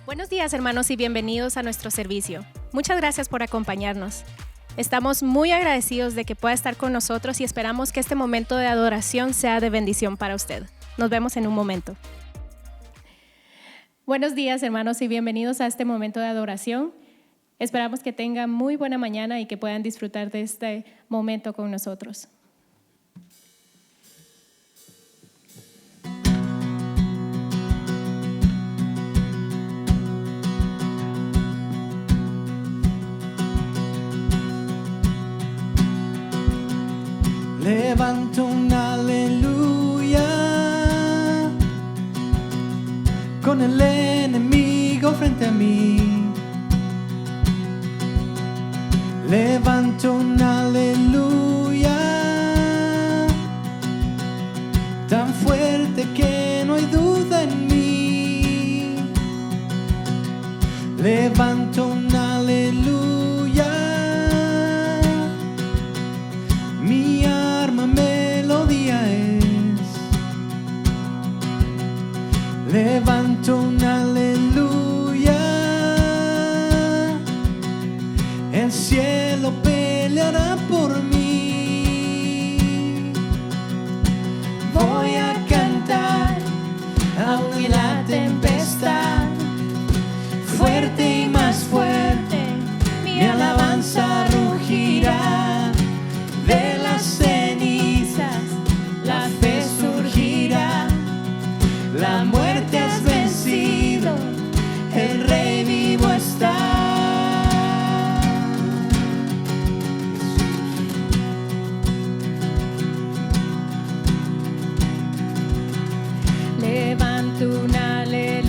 Buenos días, hermanos, y bienvenidos a nuestro servicio. Muchas gracias por acompañarnos. Estamos muy agradecidos de que pueda estar con nosotros y esperamos que este momento de adoración sea de bendición para usted. Nos vemos en un momento. Buenos días, hermanos, y bienvenidos a este momento de adoración. Esperamos que tengan muy buena mañana y que puedan disfrutar de este momento con nosotros. Levanto un aleluya con el enemigo frente a mí. Levanto un aleluya tan fuerte que no hay duda en mí. Levanto un aleluya, mi arma melodía es. Levanto un aleluya, el cielo peleará por mí. Voy a cantar aunque la tempestad, fuerte y más fuerte, mi alabanza rugirá. De las cenizas la fe surgirá, la muerte has vencido, el Rey vivo está. Levanto un aleluya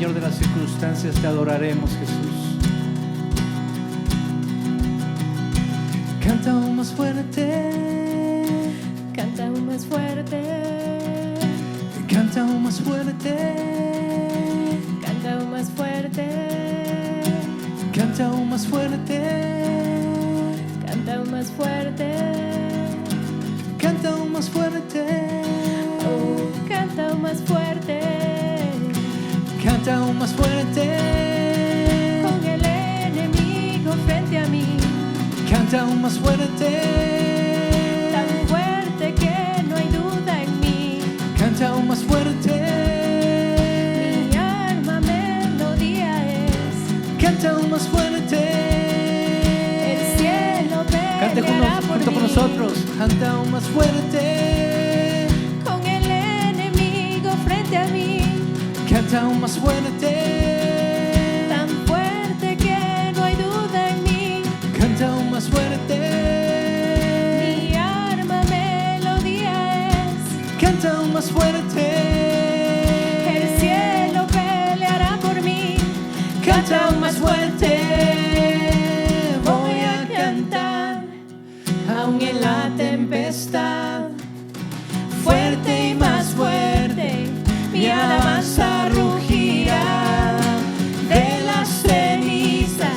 Señor, de las circunstancias, te adoraremos, Jesús. Canta aún más fuerte. Canta aún más fuerte. Canta aún más fuerte. Canta aún más fuerte. Canta aún más fuerte. Canta aún más fuerte. Canta aún más fuerte. Oh, canta aún más fuerte. Canta aún más fuerte. Con el enemigo frente a mí. Canta aún más fuerte. Tan fuerte que no hay duda en mí. Canta aún más fuerte. Mi alma melodía es. Canta aún más fuerte. El cielo Cante peleará por junto mí. con nosotros. Canta aún más fuerte. Con el enemigo frente a mí. Canta aún más fuerte. Tan fuerte que no hay duda en mí. Canta aún más fuerte. Mi arma melodía es. Canta aún más fuerte. El cielo peleará por mí. Canta aún más fuerte. Voy a cantar aún en la tempestad. Fuerte y más fuerte. Mi alabanza rugirá de las cenizas.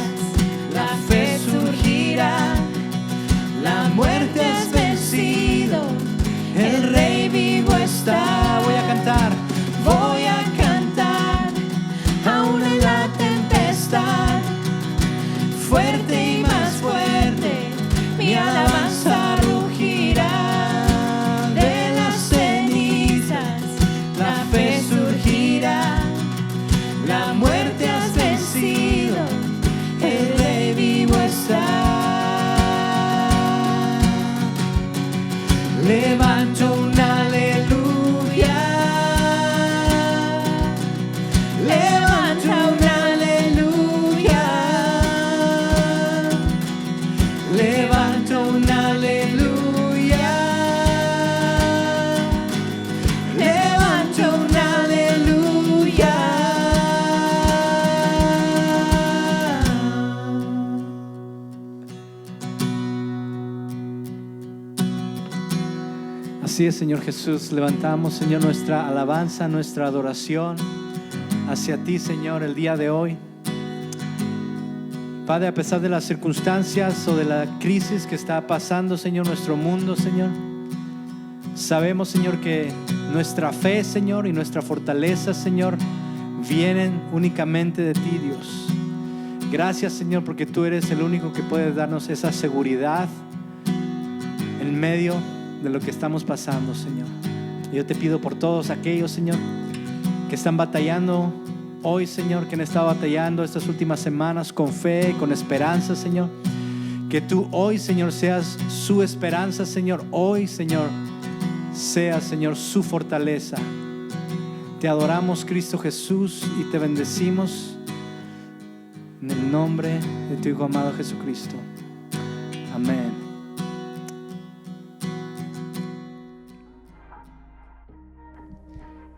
La fe surgirá. La muerte has vencido. El Rey vivo está. Voy a cantar. Voy a cantar aún en la tempestad. Fuerte y más fuerte. Mi alabanza rugirá de las cenizas. La fe surgirá. La muerte has vencido. El Rey vivo está. Levanto un aleluya. Levanto un aleluya. Levanto un aleluya. Levanto un aleluya. Así es, Señor Jesús, levantamos, Señor, nuestra alabanza, nuestra adoración hacia ti, Señor, el día de hoy. Padre, a pesar de las circunstancias o de la crisis que está pasando, Señor, nuestro mundo, Señor, sabemos, Señor, que nuestra fe, Señor, y nuestra fortaleza, Señor, vienen únicamente de ti, Dios. Gracias, Señor, porque tú eres el único que puede darnos esa seguridad en medio de lo que estamos pasando, Señor. Y yo te pido por todos aquellos, Señor, que están batallando hoy, Señor, que han estado batallando estas últimas semanas con fe, con esperanza, Señor. Que tú hoy, Señor, seas su esperanza, Señor. Hoy, Señor, seas, Señor, su fortaleza. Te adoramos, Cristo Jesús, y te bendecimos en el nombre de tu Hijo amado Jesucristo. Amén.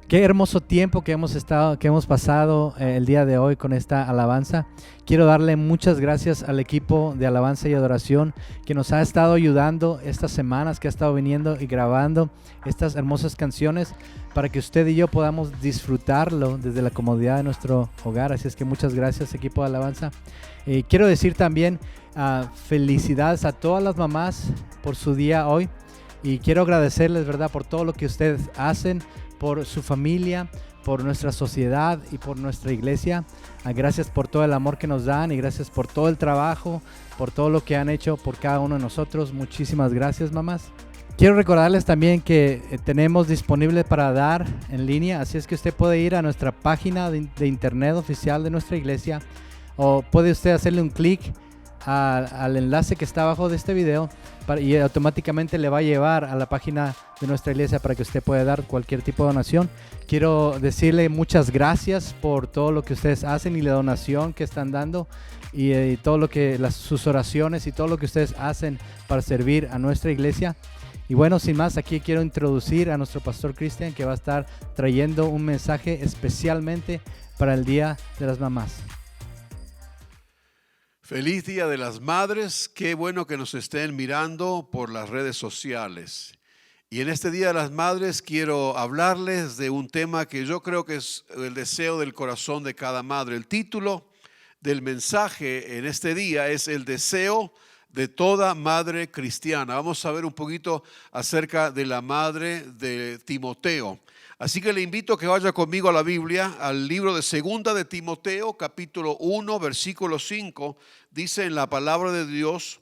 Qué hermoso tiempo que hemos pasado el día de hoy con esta alabanza. Quiero darle muchas gracias al equipo de alabanza y adoración que nos ha estado ayudando estas semanas, que ha estado viniendo y grabando estas hermosas canciones para que usted y yo podamos disfrutarlo desde la comodidad de nuestro hogar. Así es que muchas gracias, equipo de alabanza. Quiero decir también felicidades a todas las mamás por su día hoy, y quiero agradecerles, ¿verdad?, por todo lo que ustedes hacen por su familia, por nuestra sociedad y por nuestra iglesia. Gracias por todo el amor que nos dan y gracias por todo el trabajo, por todo lo que han hecho por cada uno de nosotros. Muchísimas gracias, mamás. Quiero recordarles también que tenemos disponible para dar en línea, así es que usted puede ir a nuestra página de internet oficial de nuestra iglesia, o puede usted hacerle un clic al enlace que está abajo de este video y automáticamente le va a llevar a la página de nuestra iglesia para que usted pueda dar cualquier tipo de donación. Quiero decirle muchas gracias por todo lo que ustedes hacen y la donación que están dando y todo lo que sus oraciones y todo lo que ustedes hacen para servir a nuestra iglesia. Y bueno, sin más, aquí quiero introducir a nuestro pastor Cristian, que va a estar trayendo un mensaje especialmente para el Día de las Mamás. Feliz Día de las Madres. Qué bueno que nos estén mirando por las redes sociales. Y en este Día de las Madres quiero hablarles de un tema que yo creo que es el deseo del corazón de cada madre. El título del mensaje en este día es el deseo de toda madre cristiana. Vamos a ver un poquito acerca de la madre de Timoteo. Así que le invito a que vaya conmigo a la Biblia, al libro de Segunda de Timoteo, capítulo 1, versículo 5. Dice en la palabra de Dios,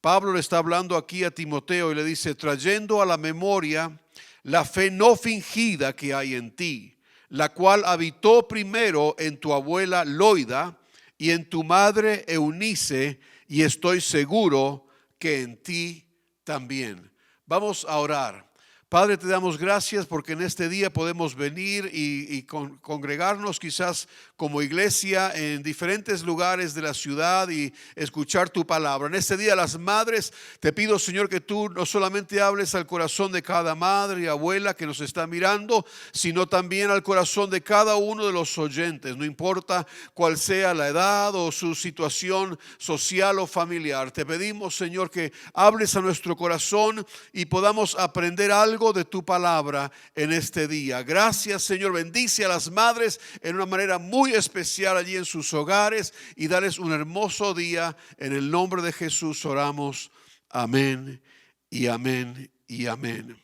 Pablo le está hablando aquí a Timoteo y le dice: trayendo a la memoria la fe no fingida que hay en ti, la cual habitó primero en tu abuela Loida y en tu madre Eunice, y estoy seguro que en ti también. Vamos a orar. Padre, te damos gracias porque en este día podemos venir y congregarnos quizás como iglesia en diferentes lugares de la ciudad y escuchar tu palabra. En este día, las madres, te pido, Señor, que tú no solamente hables al corazón de cada madre y abuela que nos está mirando, sino también al corazón de cada uno de los oyentes, no importa cuál sea la edad o su situación social o familiar. Te pedimos, Señor, que hables a nuestro corazón y podamos aprender algo de tu palabra en este día. Gracias, Señor. Bendice a las madres en una manera muy especial allí en sus hogares y dales un hermoso día. En el nombre de Jesús oramos. Amén y amén y amén.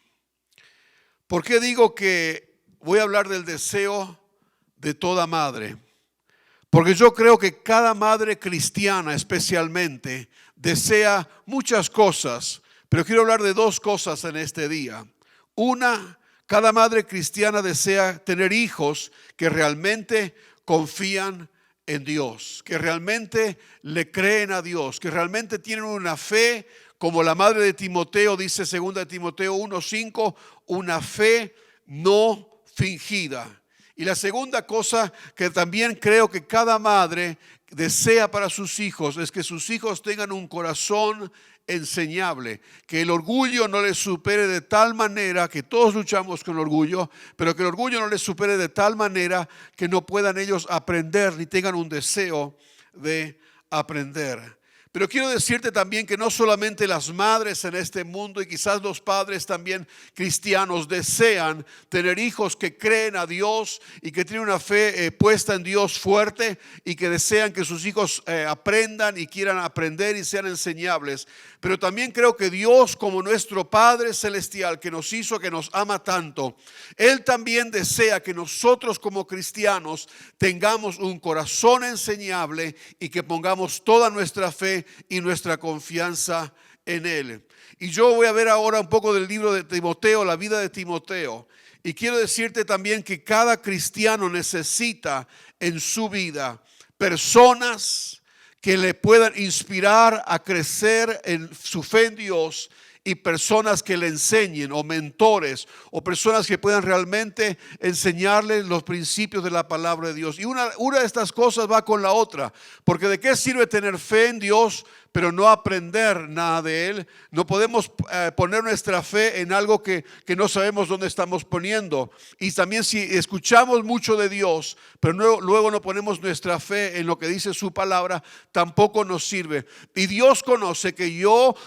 ¿Por qué digo que voy a hablar del deseo de toda madre? Porque yo creo que cada madre cristiana especialmente desea muchas cosas, pero quiero hablar de dos cosas en este día. Una, cada madre cristiana desea tener hijos que realmente confían en Dios, que realmente le creen a Dios, que realmente tienen una fe, como la madre de Timoteo dice 2 de Timoteo 1:5, una fe no fingida. Y la segunda cosa que también creo que cada madre desea para sus hijos es que sus hijos tengan un corazón enseñable, que el orgullo no les supere de tal manera, que todos luchamos con orgullo, pero que el orgullo no les supere de tal manera que no puedan ellos aprender ni tengan un deseo de aprender. Pero quiero decirte también que no solamente las madres en este mundo y quizás los padres también cristianos desean tener hijos que creen a Dios y que tienen una fe puesta en Dios fuerte y que desean que sus hijos aprendan y quieran aprender y sean enseñables. Pero también creo que Dios, como nuestro Padre Celestial que nos hizo, que nos ama tanto, Él también desea que nosotros como cristianos tengamos un corazón enseñable y que pongamos toda nuestra fe y nuestra confianza en Él. Y yo voy a ver ahora un poco del libro de Timoteo, la vida de Timoteo. Y quiero decirte también que cada cristiano necesita en su vida personas que le puedan inspirar a crecer en su fe en Dios, y personas que le enseñen, o mentores, o personas que puedan realmente enseñarle los principios de la palabra de Dios. Y una de estas cosas va con la otra, porque ¿de qué sirve tener fe en Dios pero no aprender nada de Él? No podemos poner nuestra fe en algo que no sabemos dónde estamos poniendo. Y también si escuchamos mucho de Dios, pero luego no ponemos nuestra fe en lo que dice su palabra, tampoco nos sirve. Y Dios conoce que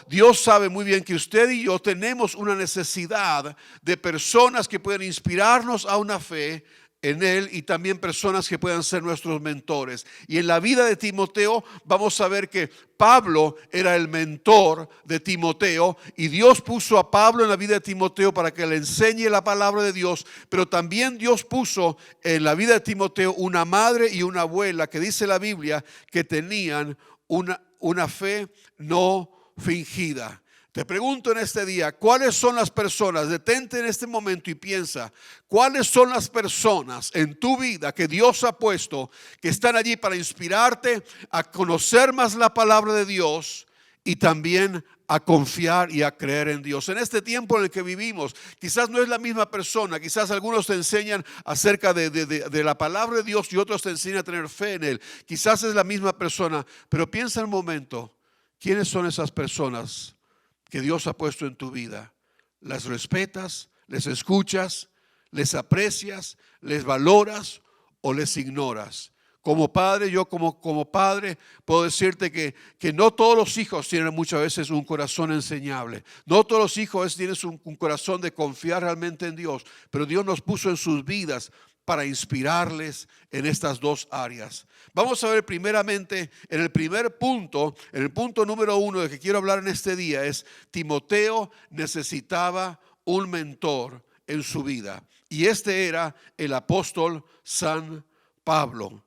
Dios sabe muy bien que usted y yo tenemos una necesidad de personas que puedan inspirarnos a una fe en Él, y también personas que puedan ser nuestros mentores. Y en la vida de Timoteo vamos a ver que Pablo era el mentor de Timoteo, y Dios puso a Pablo en la vida de Timoteo para que le enseñe la palabra de Dios. Pero también Dios puso en la vida de Timoteo una madre y una abuela, que dice la Biblia que tenían una fe no fingida. Te pregunto en este día, ¿cuáles son las personas? Detente en este momento y piensa, ¿cuáles son las personas en tu vida que Dios ha puesto, que están allí para inspirarte a conocer más la palabra de Dios y también a confiar y a creer en Dios? En este tiempo en el que vivimos, quizás no es la misma persona. Quizás algunos te enseñan acerca de la palabra de Dios y otros te enseñan a tener fe en Él. Quizás es la misma persona, pero piensa un momento, ¿quiénes son esas personas que Dios ha puesto en tu vida? ¿Las respetas? ¿Les escuchas? ¿Les aprecias? ¿Les valoras? o les ignoras? Como padre, yo como padre puedo decirte que no todos los hijos tienen muchas veces un corazón enseñable. No todos los hijos tienen un corazón de confiar realmente en Dios. Pero Dios nos puso en sus vidas para inspirarles en estas dos áreas. Vamos a ver primeramente en el punto número 1 de que quiero hablar en este día es: Timoteo necesitaba un mentor en su vida. Y este era el apóstol San Pablo.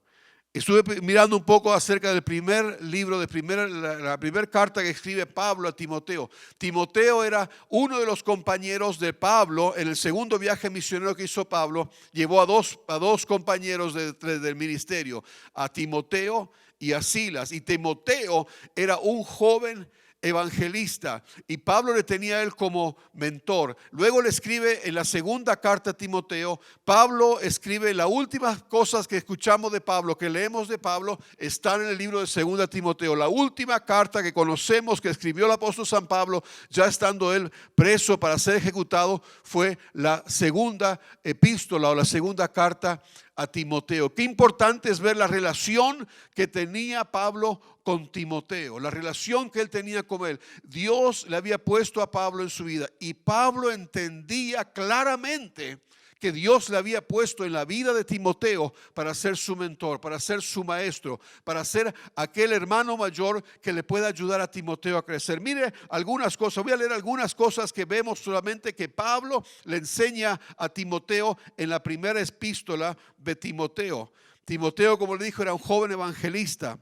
Estuve mirando un poco acerca del primer libro, la primera carta que escribe Pablo a Timoteo. Timoteo era uno de los compañeros de Pablo en el segundo viaje misionero que hizo Pablo. Llevó a dos compañeros del ministerio, a Timoteo y a Silas. Y Timoteo era un joven evangelista y Pablo le tenía a él como mentor. Luego le escribe en la segunda carta a Timoteo. Pablo escribe las últimas cosas que escuchamos de Pablo, que leemos de Pablo, están en el libro de segunda Timoteo. La última carta que conocemos que escribió el apóstol San Pablo, ya estando él preso para ser ejecutado, fue la segunda epístola o la segunda carta a Timoteo. Qué importante es ver la relación que tenía Pablo con Timoteo, la relación que él tenía con él. Dios le había puesto a Pablo en su vida y Pablo entendía claramente que Dios le había puesto en la vida de Timoteo para ser su mentor, para ser su maestro, para ser aquel hermano mayor que le pueda ayudar a Timoteo a crecer. Mire algunas cosas, voy a leer algunas cosas que vemos solamente que Pablo le enseña a Timoteo en la primera epístola de Timoteo. Timoteo, como le dijo, era un joven evangelista.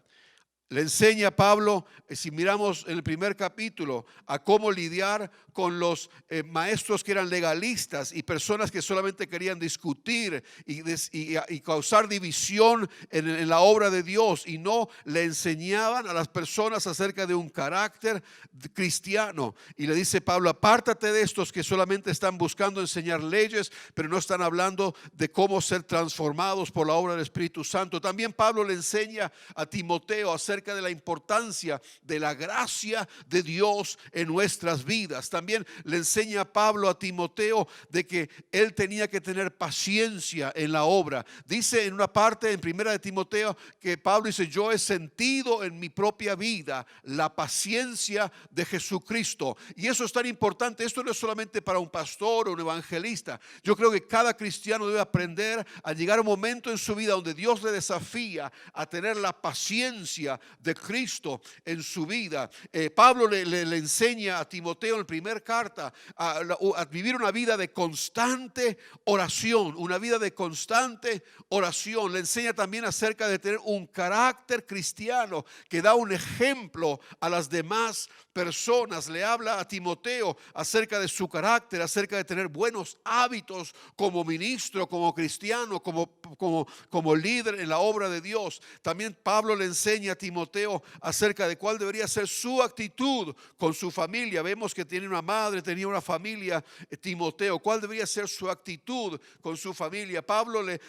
Le enseña a Pablo, si miramos en el primer capítulo, a cómo lidiar con los maestros que eran legalistas y personas que solamente querían discutir y causar división en la obra de Dios, y no le enseñaban a las personas acerca de un carácter cristiano. Y le dice Pablo: apártate de estos que solamente están buscando enseñar leyes, pero no están hablando de cómo ser transformados por la obra del Espíritu Santo. También Pablo le enseña a Timoteo acerca de la importancia de la gracia de Dios en nuestras vidas. También le enseña a Pablo a Timoteo de que él tenía que tener paciencia en la obra. Dice en una parte en primera de Timoteo que Pablo dice: yo he sentido en mi propia vida la paciencia de Jesucristo. Y eso es tan importante. Esto no es solamente para un pastor o un evangelista. Yo creo que cada cristiano debe aprender a llegar a un momento en su vida donde Dios le desafía a tener la paciencia de Cristo en su vida. Pablo le enseña a Timoteo en la primera carta a vivir una vida de constante oración, una vida de constante oración. Le enseña también acerca de tener un carácter cristiano que da un ejemplo a las demás personas. Le habla a Timoteo acerca de su carácter, acerca de tener buenos hábitos como ministro, como cristiano, como líder en la obra de Dios. También Pablo le enseña a Timoteo acerca de cuál debería ser su actitud con su familia. Vemos que tiene una madre, tenía una familia, Timoteo. ¿Cuál debería ser su actitud con su familia? Pablo le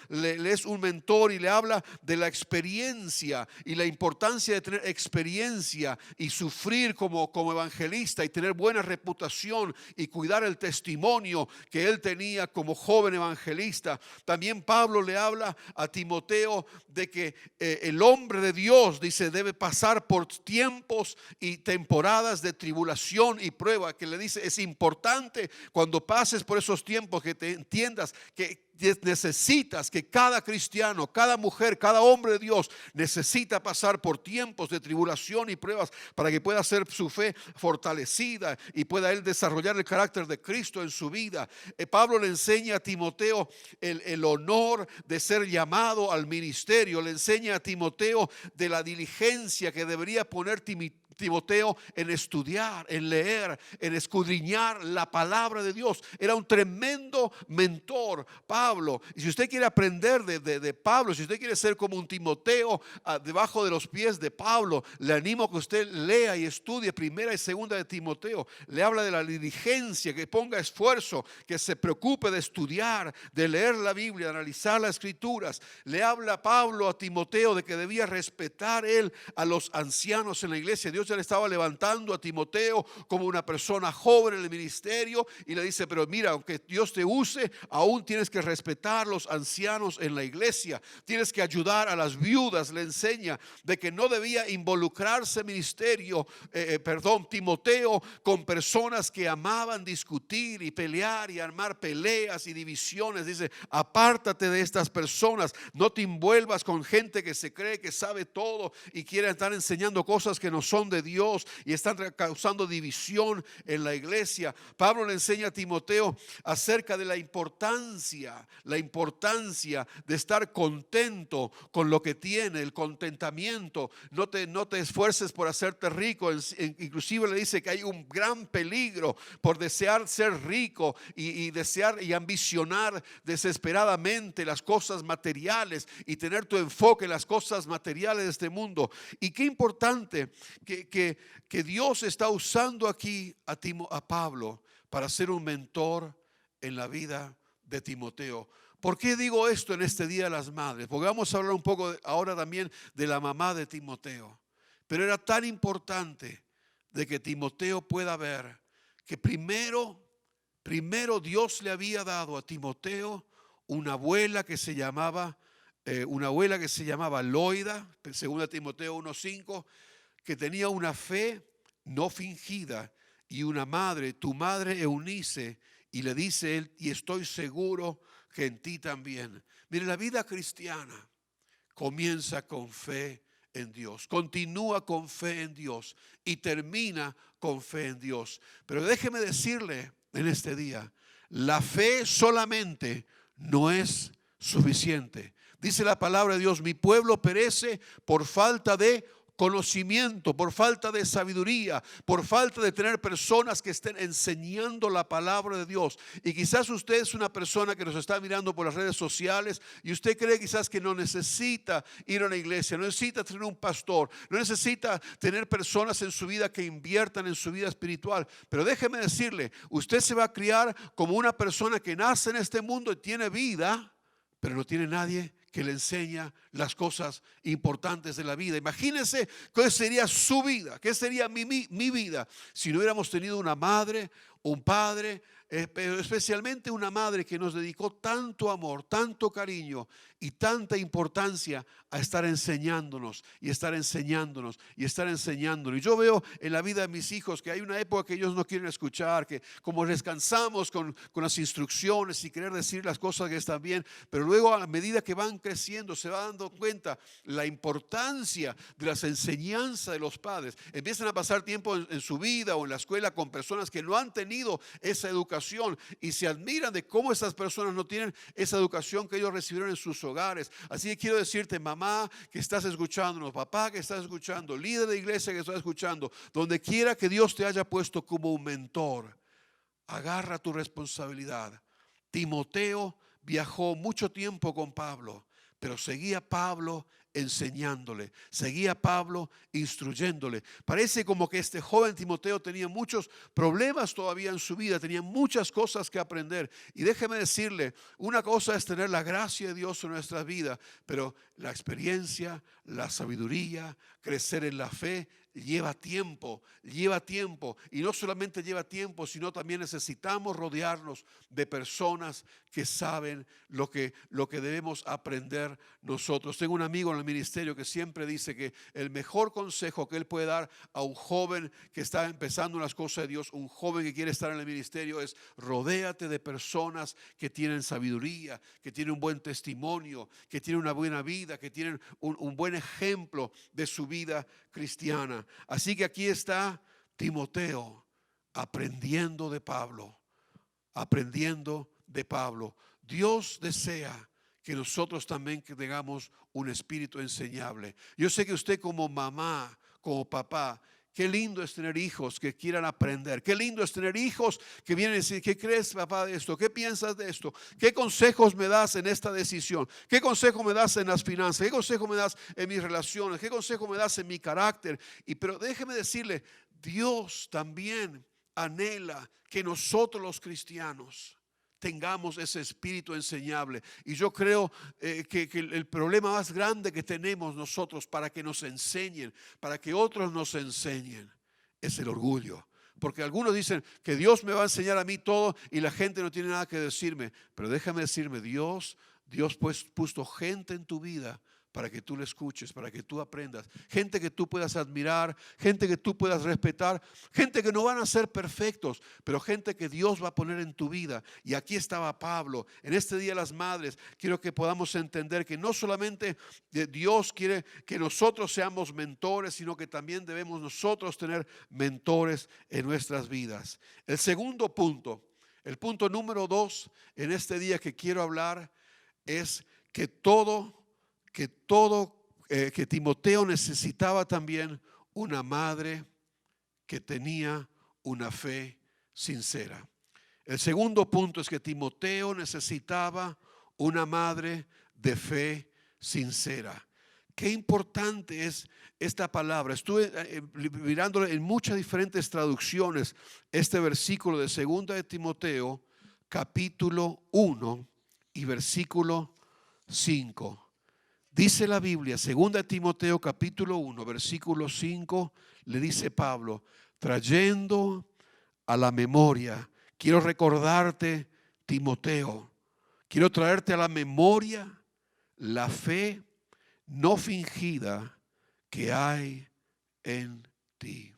es un mentor y le habla de la experiencia y la importancia de tener experiencia y sufrir como evangelista y tener buena reputación y cuidar el testimonio que él tenía como joven evangelista. También Pablo le habla a Timoteo de que el hombre de Dios, dice, debe pasar por tiempos y temporadas de tribulación y prueba, que le dice: es importante cuando pases por esos tiempos que te entiendas que necesitas, que cada cristiano, cada mujer, cada hombre de Dios necesita pasar por tiempos de tribulación y pruebas para que pueda ser su fe fortalecida y pueda él desarrollar el carácter de Cristo en su vida. Pablo le enseña a Timoteo el honor de ser llamado al ministerio. Le enseña a Timoteo de la diligencia que debería poner Timoteo en estudiar, en leer, en escudriñar la palabra de Dios. Era un tremendo mentor Pablo. Y si usted quiere aprender de Pablo, si usted quiere ser como un Timoteo debajo de los pies de Pablo, le animo a que usted lea y estudie primera y segunda de Timoteo. Le habla de la diligencia, que ponga esfuerzo, que se preocupe de estudiar, de leer la Biblia, de analizar las escrituras. Le habla Pablo a Timoteo de que debía respetar él a los ancianos en la iglesia. Dios Dios ya le estaba levantando a Timoteo como una persona joven en el ministerio, y le dice, pero mira, aunque Dios te use, aún tienes que respetar a los ancianos en la iglesia, tienes que ayudar a las viudas. Le enseña de que no debía involucrarse Timoteo, con personas que amaban discutir y pelear y armar peleas y divisiones. Dice, apártate de estas personas, no te envuelvas con gente que se cree que sabe todo y quiere estar enseñando cosas que no son de Dios y están causando división en la iglesia. Pablo le enseña a Timoteo acerca de la importancia de estar contento con lo que tiene, el contentamiento. No te esfuerces por hacerte rico. Inclusive le dice que hay un gran peligro por desear ser rico y desear y ambicionar desesperadamente las cosas materiales y tener tu enfoque en las cosas materiales de este mundo. Y qué importante que Dios está usando aquí a Pablo para ser un mentor en la vida de Timoteo. ¿Por qué digo esto en este Día de las Madres? Porque vamos a hablar un poco ahora también de la mamá de Timoteo. Pero era tan importante de que Timoteo pueda ver que primero Dios le había dado a Timoteo una abuela que se llamaba Loida, según Timoteo 1:5, que tenía una fe no fingida, y una madre, tu madre Eunice, y le dice él, y estoy seguro que en ti también. Mire, la vida cristiana comienza con fe en Dios, continúa con fe en Dios y termina con fe en Dios. Pero déjeme decirle en este día, la fe solamente no es suficiente. Dice la palabra de Dios, mi pueblo perece por falta de conocimiento, por falta de sabiduría, por falta de tener personas que estén enseñando la palabra de Dios. Y quizás usted es una persona que nos está mirando por las redes sociales y usted cree quizás que no necesita ir a una iglesia, no necesita tener un pastor, no necesita tener personas en su vida que inviertan en su vida espiritual. Pero déjeme decirle, usted se va a criar como una persona que nace en este mundo y tiene vida, pero no tiene nadie que le enseña las cosas importantes de la vida. Imagínense qué sería su vida, qué sería mi vida si no hubiéramos tenido una madre, un padre, pero especialmente una madre que nos dedicó tanto amor, tanto cariño y tanta importancia a estar enseñándonos y estar enseñándonos y estar enseñándonos. Y yo veo en la vida de mis hijos que hay una época que ellos no quieren escuchar, que como les cansamos con las instrucciones y querer decir las cosas que están bien, pero luego a medida que van creciendo se va dando cuenta la importancia de las enseñanzas de los padres. Empiezan a pasar tiempo en su vida o en la escuela con personas que no han tenido esa educación y se admiran de cómo esas personas no tienen esa educación que ellos recibieron en sus hogares. Así que quiero decirte, mamá que estás escuchándonos, papá que estás escuchando, líder de iglesia que estás escuchando, donde quiera que Dios te haya puesto como un mentor, agarra tu responsabilidad. Timoteo viajó mucho tiempo con Pablo, pero seguía Pablo enseñándole, seguía Pablo instruyéndole. Parece como que este joven Timoteo tenía muchos problemas todavía en su vida, tenía muchas cosas que aprender. Y déjeme decirle, una cosa es tener la gracia de Dios en nuestra vida, pero la experiencia, la sabiduría, crecer en la fe, lleva tiempo. Y no solamente lleva tiempo, sino también necesitamos rodearnos de personas que saben lo que debemos aprender nosotros. Tengo un amigo en el ministerio que siempre dice que el mejor consejo que él puede dar a un joven que está empezando las cosas de Dios, un joven que quiere estar en el ministerio, es rodéate de personas que tienen sabiduría, que tienen un buen testimonio, que tienen una buena vida, que tienen un buen ejemplo de su vida cristiana. Así que aquí está Timoteo aprendiendo de Pablo. Dios desea que nosotros también tengamos un espíritu enseñable. Yo sé que usted como mamá, como papá, qué lindo es tener hijos que quieran aprender. Qué lindo es tener hijos que vienen a decir, ¿qué crees, papá, de esto? ¿Qué piensas de esto? ¿Qué consejos me das en esta decisión? ¿Qué consejo me das en las finanzas? ¿Qué consejo me das en mis relaciones? ¿Qué consejo me das en mi carácter? Pero déjeme decirle, Dios también anhela que nosotros los cristianos tengamos ese espíritu enseñable. Y yo creo que el problema más grande que tenemos nosotros para que nos enseñen, para que otros nos enseñen, es el orgullo. Porque algunos dicen que Dios me va a enseñar a mí todo y la gente no tiene nada que decirme. Pero déjame decirme, Dios pues puso gente en tu vida para que tú le escuches, para que tú aprendas. Gente que tú puedas admirar, gente que tú puedas respetar, gente que no van a ser perfectos, pero gente que Dios va a poner en tu vida. Y aquí estaba Pablo. En este Día de las Madres, quiero que podamos entender que no solamente Dios quiere que nosotros seamos mentores, sino que también debemos nosotros tener mentores en nuestras vidas. El segundo punto, el punto número 2 en este día que quiero hablar es que Timoteo necesitaba también una madre que tenía una fe sincera. El segundo punto es que Timoteo necesitaba una madre de fe sincera. Qué importante es esta palabra. Estuve mirándolo en muchas diferentes traducciones, este versículo de 2 de Timoteo, capítulo 1 y versículo 5. Dice la Biblia, 2 Timoteo capítulo 1, versículo 5, le dice Pablo, trayendo a la memoria, quiero recordarte, Timoteo, quiero traerte a la memoria la fe no fingida que hay en ti,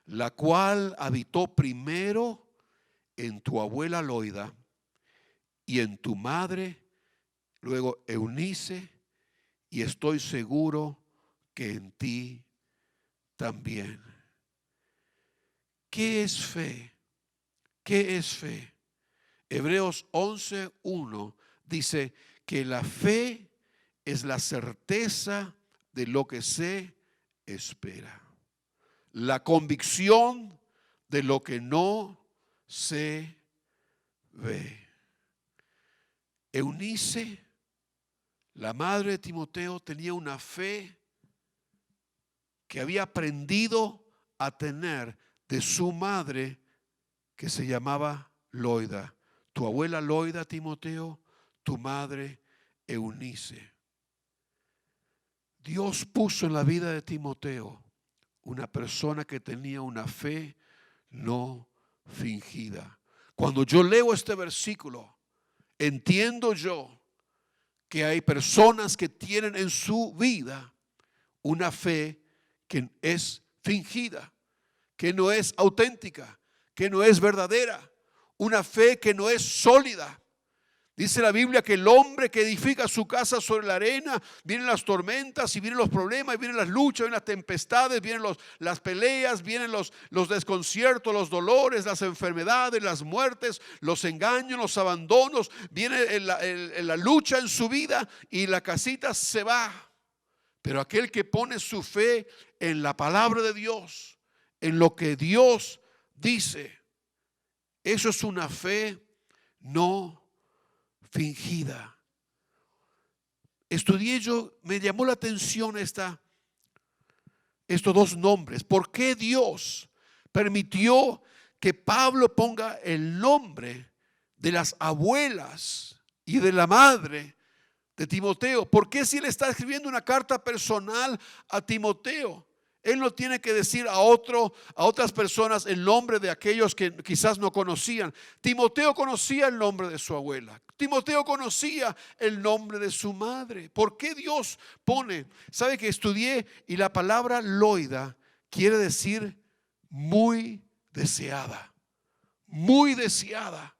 la cual habitó primero en tu abuela Loida y en tu madre, luego Eunice, y estoy seguro que en ti también. ¿Qué es fe? ¿Qué es fe? Hebreos 11:1 dice que la fe es la certeza de lo que se espera, la convicción de lo que no se ve. Eunice, la madre de Timoteo, tenía una fe que había aprendido a tener de su madre que se llamaba Loida. Tu abuela Loida, Timoteo, tu madre Eunice. Dios puso en la vida de Timoteo una persona que tenía una fe no fingida. Cuando yo leo este versículo, entiendo yo que hay personas que tienen en su vida una fe que es fingida, que no es auténtica, que no es verdadera, una fe que no es sólida. Dice la Biblia que el hombre que edifica su casa sobre la arena, vienen las tormentas y vienen los problemas, y vienen las luchas, vienen las tempestades, vienen las peleas, vienen los desconciertos, los dolores, las enfermedades, las muertes, los engaños, los abandonos. Viene la lucha en su vida y la casita se va. Pero aquel que pone su fe en la palabra de Dios, en lo que Dios dice, eso es una fe no fingida. Estudié yo, me llamó la atención estos dos nombres. ¿Por qué Dios permitió que Pablo ponga el nombre de las abuelas y de la madre de Timoteo? ¿Por qué si él está escribiendo una carta personal a Timoteo, él no tiene que decir a otras personas el nombre de aquellos que quizás no conocían? Timoteo conocía el nombre de su abuela. Timoteo conocía el nombre de su madre. ¿Por qué Dios pone? ¿Sabe que estudié? Y la palabra Loida quiere decir muy deseada. Muy deseada.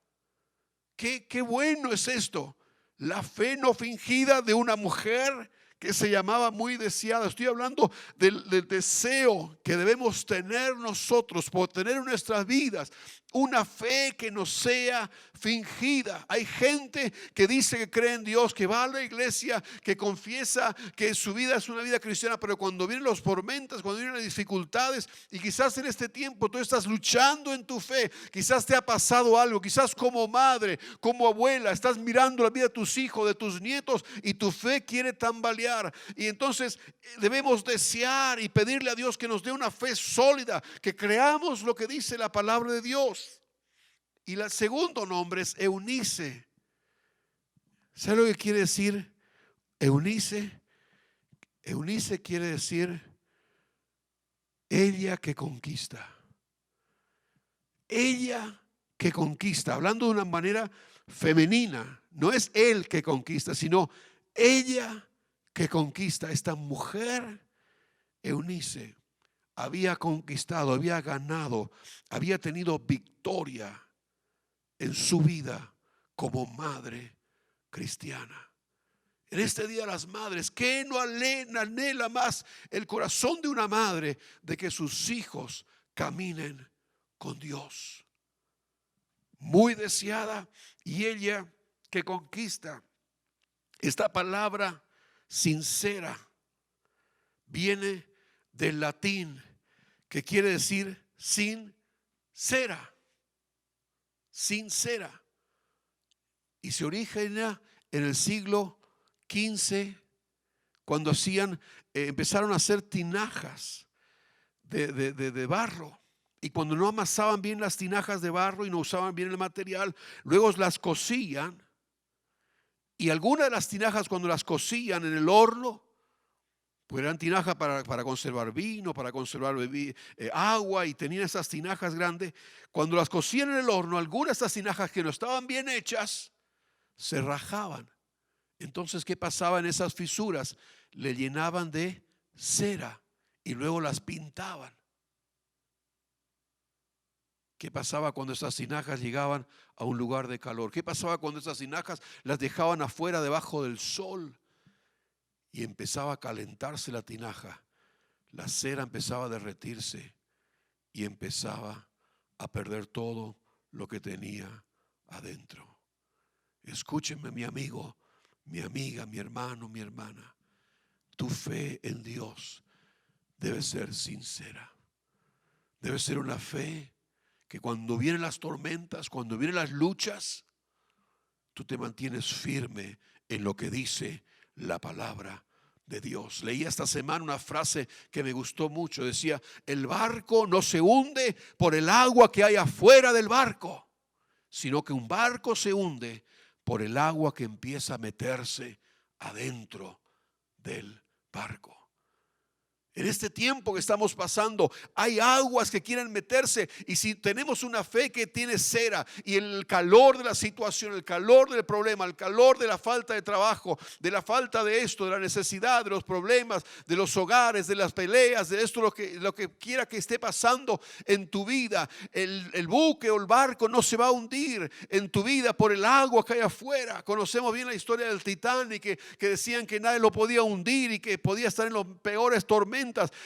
Qué bueno es esto. La fe no fingida de una mujer que se llamaba muy deseada. Estoy hablando del deseo que debemos tener nosotros por tener en nuestras vidas una fe que no sea fingida. Hay gente que dice que cree en Dios, que va a la iglesia, que confiesa que su vida es una vida cristiana, pero cuando vienen los tormentas, cuando vienen las dificultades, y quizás en este tiempo tú estás luchando en tu fe, quizás te ha pasado algo, quizás como madre, como abuela, estás mirando la vida de tus hijos, de tus nietos, y tu fe quiere tambalear. Y entonces debemos desear y pedirle a Dios que nos dé una fe sólida, que creamos lo que dice la palabra de Dios. Y el segundo nombre es Eunice. ¿Sabe lo que quiere decir Eunice? Eunice quiere decir ella que conquista. Ella que conquista, hablando de una manera femenina. No es él que conquista, sino ella que conquista. Esta mujer, Eunice, había conquistado, había ganado, había tenido victoria en su vida como madre cristiana. En este día de las madres, ¿qué no anhela más el corazón de una madre de que sus hijos caminen con Dios? Muy deseada, y ella que conquista. Esta palabra sincera viene del latín, que quiere decir sincera, sincera, y se origina en el siglo XV, cuando empezaron a hacer tinajas de barro. Y cuando no amasaban bien las tinajas de barro y no usaban bien el material, luego las cocían. Y algunas de las tinajas, cuando las cocían en el horno, pues eran tinajas para conservar vino, para conservar agua, y tenían esas tinajas grandes. Cuando las cocían en el horno, algunas de esas tinajas que no estaban bien hechas, se rajaban. Entonces, ¿qué pasaba en esas fisuras? Le llenaban de cera y luego las pintaban. ¿Qué pasaba cuando esas tinajas llegaban a un lugar de calor? ¿Qué pasaba cuando esas tinajas las dejaban afuera debajo del sol? Y empezaba a calentarse la tinaja. La cera empezaba a derretirse y empezaba a perder todo lo que tenía adentro. Escúcheme, mi amigo, mi amiga, mi hermano, mi hermana. Tu fe en Dios debe ser sincera. Debe ser una fe que cuando vienen las tormentas, cuando vienen las luchas, tú te mantienes firme en lo que dice la palabra de Dios. Leí esta semana una frase que me gustó mucho. Decía: el barco no se hunde por el agua que hay afuera del barco, sino que un barco se hunde por el agua que empieza a meterse adentro del barco. En este tiempo que estamos pasando, hay aguas que quieren meterse, y si tenemos una fe que tiene cera, y el calor de la situación, el calor del problema, el calor de la falta de trabajo, de la falta de esto, de la necesidad, de los problemas, de los hogares, de las peleas, de esto, lo que quiera que esté pasando en tu vida, el buque o el barco no se va a hundir en tu vida por el agua que hay afuera. Conocemos bien la historia del Titanic, que decían que nadie lo podía hundir y que podía estar en los peores tormentos.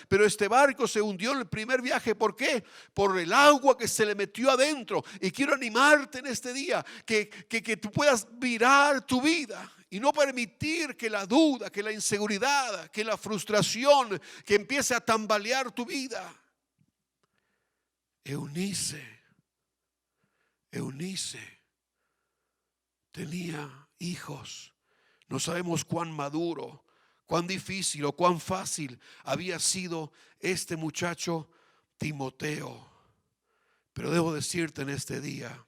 Pero este barco se hundió en el primer viaje. ¿Por qué? Por el agua que se le metió adentro. Y quiero animarte en este día que tú puedas mirar tu vida y no permitir que la duda, que la inseguridad, que la frustración que empiece a tambalear tu vida. Eunice tenía hijos. No sabemos cuán maduro, cuán difícil o cuán fácil había sido este muchacho Timoteo. Pero debo decirte en este día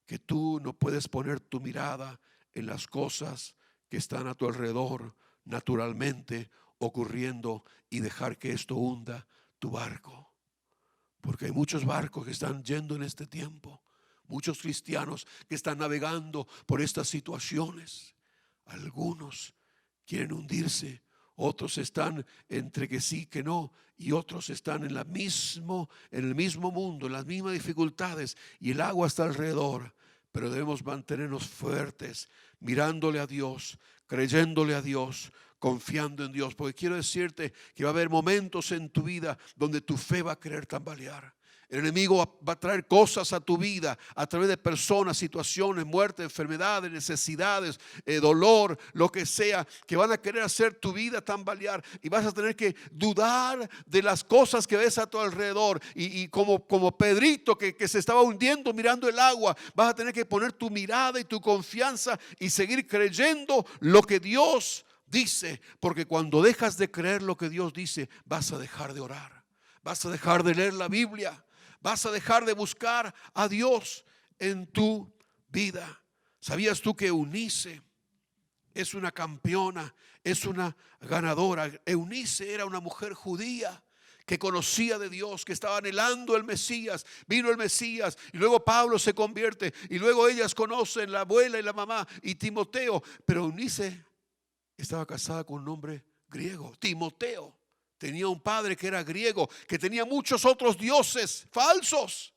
que tú no puedes poner tu mirada en las cosas que están a tu alrededor naturalmente ocurriendo y dejar que esto hunda tu barco. Porque hay muchos barcos que están yendo en este tiempo, muchos cristianos que están navegando por estas situaciones. Algunos quieren hundirse, otros están entre que sí, que no, y otros están en el mismo mundo, en las mismas dificultades, y el agua está alrededor. Pero debemos mantenernos fuertes, mirándole a Dios, creyéndole a Dios, confiando en Dios. Porque quiero decirte que va a haber momentos en tu vida donde tu fe va a querer tambalear. El enemigo va a traer cosas a tu vida a través de personas, situaciones, muerte, enfermedades, necesidades, dolor, lo que sea, que van a querer hacer tu vida tambalear, y vas a tener que dudar de las cosas que ves a tu alrededor. Y como Pedrito que se estaba hundiendo mirando el agua, vas a tener que poner tu mirada y tu confianza y seguir creyendo lo que Dios dice. Porque cuando dejas de creer lo que Dios dice, vas a dejar de orar, vas a dejar de leer la Biblia, vas a dejar de buscar a Dios. en tu vida. ¿Sabías tú que Eunice es una campeona, es una ganadora? Eunice era una mujer judía que conocía de Dios, que estaba anhelando el Mesías. Vino el Mesías y luego Pablo se convierte y luego ellas conocen la abuela y la mamá y Timoteo. Pero Eunice estaba casada con un hombre griego, Timoteo. Tenía un padre que era griego, que tenía muchos otros dioses falsos.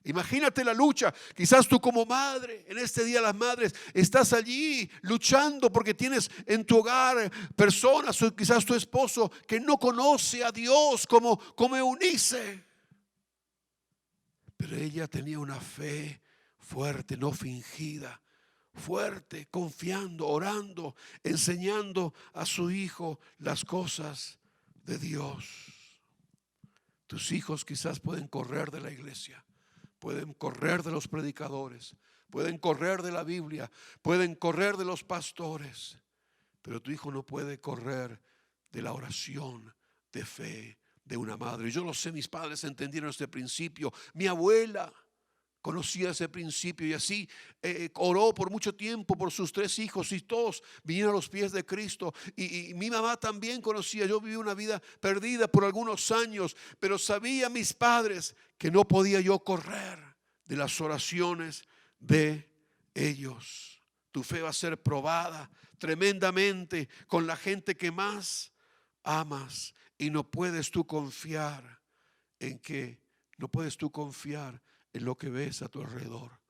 Imagínate la lucha. Quizás tú como madre, en este día de las madres, estás allí luchando porque tienes en tu hogar personas, o quizás tu esposo que no conoce a Dios como Eunice. Pero ella tenía una fe fuerte, no fingida, fuerte, confiando, orando, enseñando a su hijo las cosas de Dios. Tus hijos quizás pueden correr de la iglesia, pueden correr de los predicadores, pueden correr de la Biblia, pueden correr de los pastores, pero tu hijo no puede correr de la oración de fe de una madre. Yo lo sé, mis padres entendieron este principio. Mi abuela conocía ese principio y así oró por mucho tiempo por sus 3 hijos y todos vinieron a los pies de Cristo. Y mi mamá también conocía. Yo viví una vida perdida por algunos años, pero sabía mis padres que no podía yo correr de las oraciones de ellos. Tu fe va a ser probada tremendamente con la gente que más amas y no puedes tú confiar en que, no puedes tú confiar en lo que ves a tu alrededor.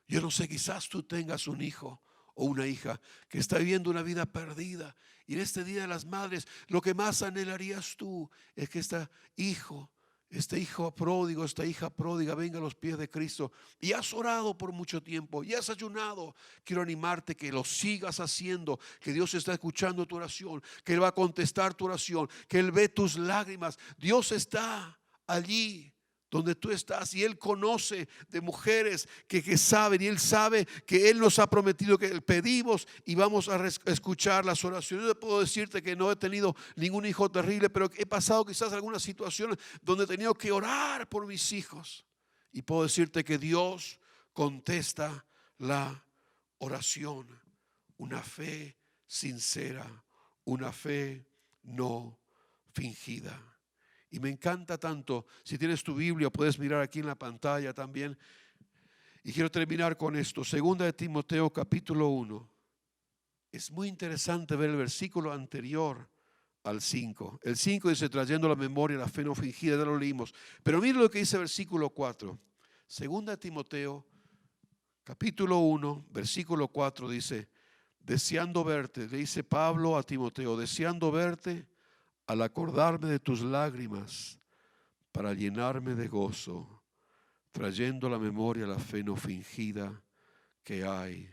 Yo no sé, quizás tú tengas un hijo o una hija que está viviendo una vida perdida y en este Día de las Madres lo que más anhelarías tú es que este hijo pródigo, esta hija pródiga venga a los pies de Cristo. Y has orado por mucho tiempo y has ayunado. Quiero animarte que lo sigas haciendo, que Dios está escuchando tu oración, que Él va a contestar tu oración, que Él ve tus lágrimas. Dios está allí donde tú estás y Él conoce de mujeres que saben, y Él sabe que Él nos ha prometido que pedimos y vamos a escuchar las oraciones. Yo puedo decirte que no he tenido ningún hijo terrible, pero he pasado quizás algunas situaciones donde he tenido que orar por mis hijos y puedo decirte que Dios contesta la oración. Una fe sincera, una fe no fingida. Y me encanta tanto. Si tienes tu Biblia, puedes mirar aquí en la pantalla también. Y quiero terminar con esto. Segunda de Timoteo, capítulo 1. Es muy interesante ver el versículo anterior al 5. El 5 dice, trayendo a la memoria la fe no fingida, ya lo leímos. Pero mira lo que dice el versículo 4. Segunda de Timoteo, capítulo 1, versículo 4 dice, deseando verte, le dice Pablo a Timoteo, deseando verte al acordarme de tus lágrimas para llenarme de gozo, trayendo a la memoria la fe no fingida que hay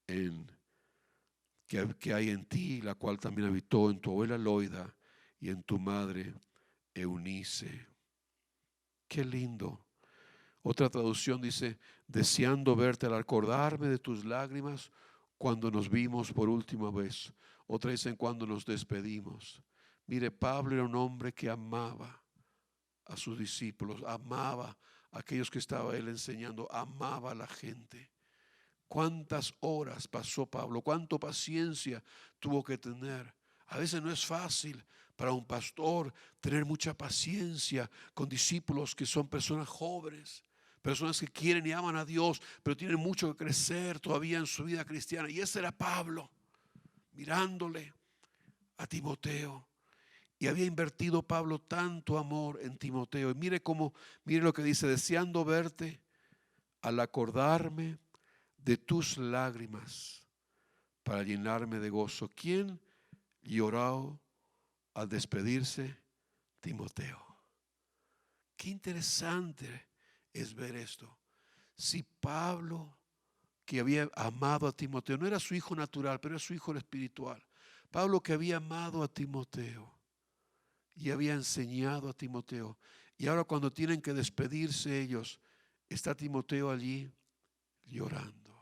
en ti, la cual también habitó en tu abuela Loida y en tu madre Eunice. Qué lindo. Otra traducción dice, deseando verte al acordarme de tus lágrimas cuando nos vimos por última vez. Otra dicen cuando nos despedimos. Mire, Pablo era un hombre que amaba a sus discípulos, amaba a aquellos que estaba él enseñando, amaba a la gente. ¿Cuántas horas pasó Pablo? ¿Cuánta paciencia tuvo que tener? A veces no es fácil para un pastor tener mucha paciencia con discípulos que son personas jóvenes, personas que quieren y aman a Dios, pero tienen mucho que crecer todavía en su vida cristiana. Y ese era Pablo, mirándole a Timoteo. Y había invertido Pablo tanto amor en Timoteo. Y mire lo que dice, deseando verte al acordarme de tus lágrimas para llenarme de gozo. ¿Quién lloró al despedirse? Timoteo. Qué interesante es ver esto. Si Pablo, que había amado a Timoteo, no era su hijo natural, pero era su hijo espiritual. Pablo, que había amado a Timoteo y había enseñado a Timoteo, y ahora cuando tienen que despedirse ellos, está Timoteo allí llorando.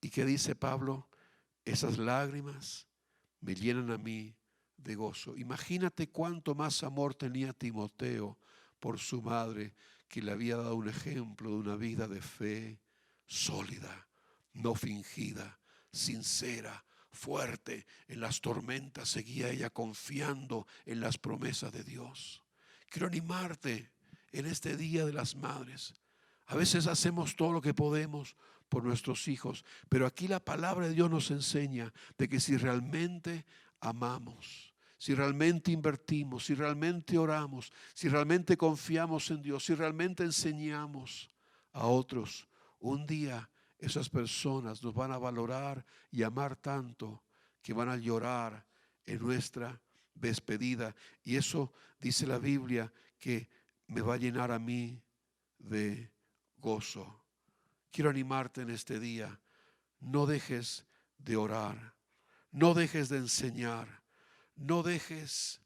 ¿Y qué dice Pablo? Esas lágrimas me llenan a mí de gozo. Imagínate cuánto más amor tenía Timoteo por su madre que le había dado un ejemplo de una vida de fe sólida, no fingida, sincera, fuerte. En las tormentas seguía ella confiando en las promesas de Dios. Quiero animarte en este Día de las Madres. A veces hacemos todo lo que podemos por nuestros hijos, pero aquí la palabra de Dios nos enseña de que si realmente amamos, si realmente invertimos, si realmente oramos, si realmente confiamos en Dios, si realmente enseñamos a otros, un día esas personas nos van a valorar y amar tanto que van a llorar en nuestra despedida. Y eso dice la Biblia que me va a llenar a mí de gozo. Quiero animarte en este día. No dejes de orar, no dejes de enseñar, no dejes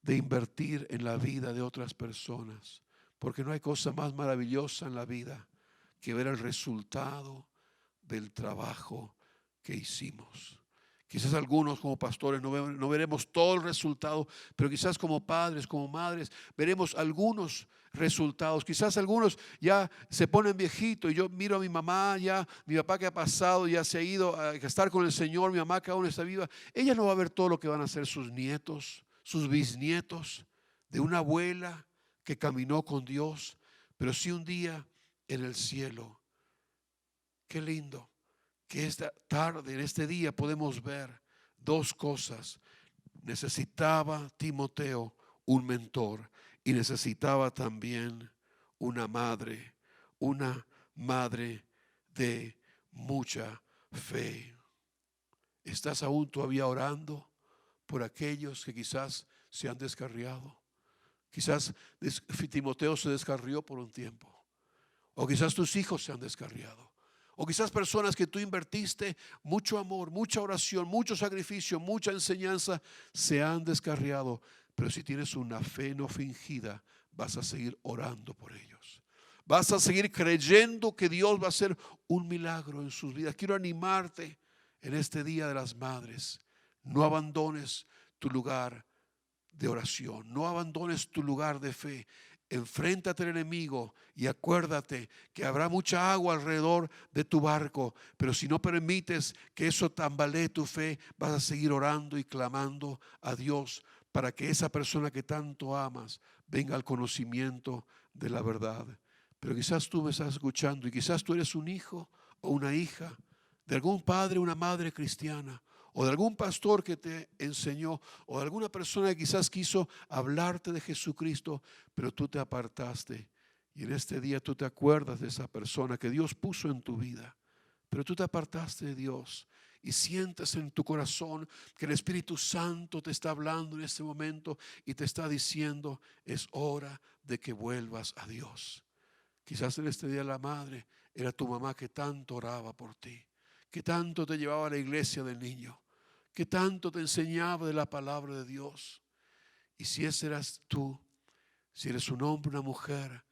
de invertir en la vida de otras personas, porque no hay cosa más maravillosa en la vida que ver el resultado del trabajo que hicimos. Quizás algunos como pastores no veremos todo el resultado, pero quizás como padres, como madres, veremos algunos resultados. Quizás algunos ya se ponen viejitos y yo miro a mi mamá, ya mi papá que ha pasado, ya se ha ido a estar con el Señor, mi mamá que aún está viva. Ella no va a ver todo lo que van a hacer sus nietos, sus bisnietos, de una abuela que caminó con Dios, pero sí un día en el cielo. Qué lindo que esta tarde, en este día, podemos ver dos cosas. Necesitaba Timoteo un mentor y necesitaba también una madre de mucha fe. ¿Estás aún todavía orando por aquellos que quizás se han descarriado? Quizás Timoteo se descarrió por un tiempo, o quizás tus hijos se han descarriado. O quizás personas que tú invertiste mucho amor, mucha oración, mucho sacrificio, mucha enseñanza, se han descarriado. Pero si tienes una fe no fingida, vas a seguir orando por ellos. Vas a seguir creyendo que Dios va a hacer un milagro en sus vidas. Quiero animarte en este Día de las Madres. No abandones tu lugar de oración. No abandones tu lugar de fe. Enfréntate al enemigo y acuérdate que habrá mucha agua alrededor de tu barco, pero si no permites que eso tambalee tu fe, vas a seguir orando y clamando a Dios para que esa persona que tanto amas venga al conocimiento de la verdad. Pero quizás tú me estás escuchando y quizás tú eres un hijo o una hija de algún padre o una madre cristiana, o de algún pastor que te enseñó, o de alguna persona que quizás quiso hablarte de Jesucristo, pero tú te apartaste. Y en este día tú te acuerdas de esa persona que Dios puso en tu vida, pero tú te apartaste de Dios y sientes en tu corazón que el Espíritu Santo te está hablando en este momento y te está diciendo: es hora de que vuelvas a Dios. Quizás en este día la madre era tu mamá que tanto oraba por ti, que tanto te llevaba a la iglesia del niño, que tanto te enseñaba de la palabra de Dios. Y si ese eras tú, si eres un hombre, una mujer,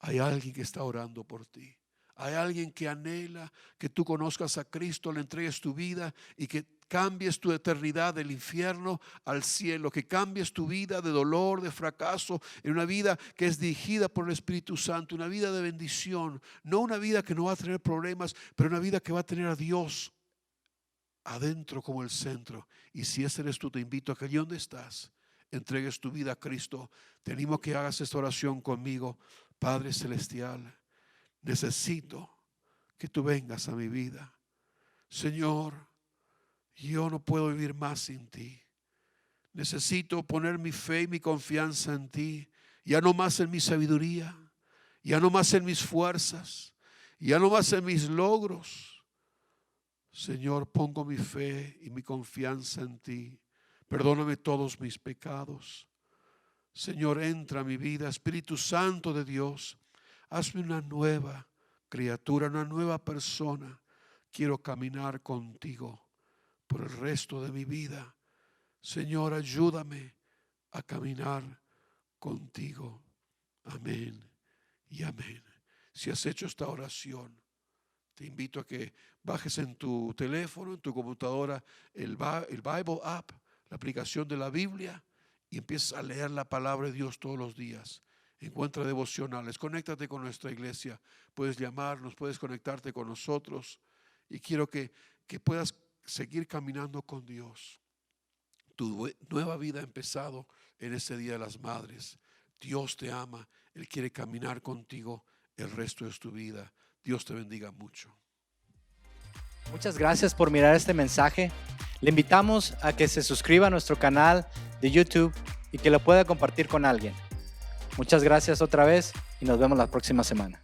hay alguien que está orando por ti. Hay alguien que anhela que tú conozcas a Cristo, le entregues tu vida y que cambies tu eternidad del infierno al cielo, que cambies tu vida de dolor, de fracaso, en una vida que es dirigida por el Espíritu Santo, una vida de bendición, no una vida que no va a tener problemas, pero una vida que va a tener a Dios adentro como el centro. Y si ese eres tú, te invito a que allí donde estás entregues tu vida a Cristo. Te animo a que hagas esta oración conmigo. Padre Celestial, necesito que tú vengas a mi vida. Señor, yo no puedo vivir más sin ti. Necesito poner mi fe y mi confianza en ti. Ya no más en mi sabiduría, ya no más en mis fuerzas, ya no más en mis logros. Señor, pongo mi fe y mi confianza en ti. Perdóname todos mis pecados. Señor, entra a mi vida. Espíritu Santo de Dios, hazme una nueva criatura, una nueva persona. Quiero caminar contigo por el resto de mi vida. Señor, ayúdame a caminar contigo. Amén y amén. Si has hecho esta oración, te invito a que bajes en tu teléfono, en tu computadora, el Bible app, la aplicación de la Biblia, y empieces a leer la palabra de Dios todos los días. Encuentra devocionales, conéctate con nuestra iglesia, puedes llamarnos, puedes conectarte con nosotros y quiero que puedas seguir caminando con Dios. Tu nueva vida ha empezado en este Día de las Madres. Dios te ama, Él quiere caminar contigo el resto de tu vida. Dios te bendiga mucho. Muchas gracias por mirar este mensaje. Le invitamos a que se suscriba a nuestro canal de YouTube y que lo pueda compartir con alguien. Muchas gracias otra vez y nos vemos la próxima semana.